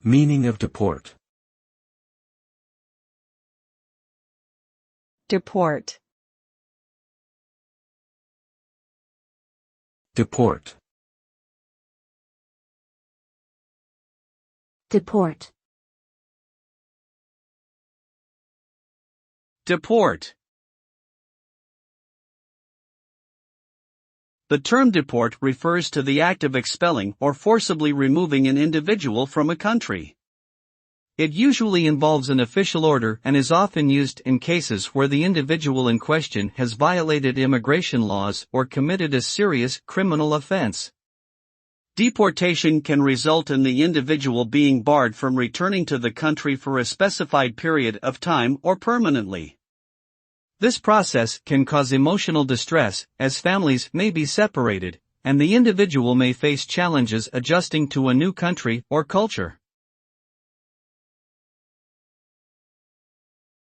Meaning of deport. Deport. Deport. Deport. Deport. The term deport refers to the act of expelling or forcibly removing an individual from a country. It usually involves an official order and is often used in cases where the individual in question has violated immigration laws or committed a serious criminal offense. Deportation can result in the individual being barred from returning to the country for a specified period of time or permanently. This process can cause emotional distress, as families may be separated, and the individual may face challenges adjusting to a new country or culture.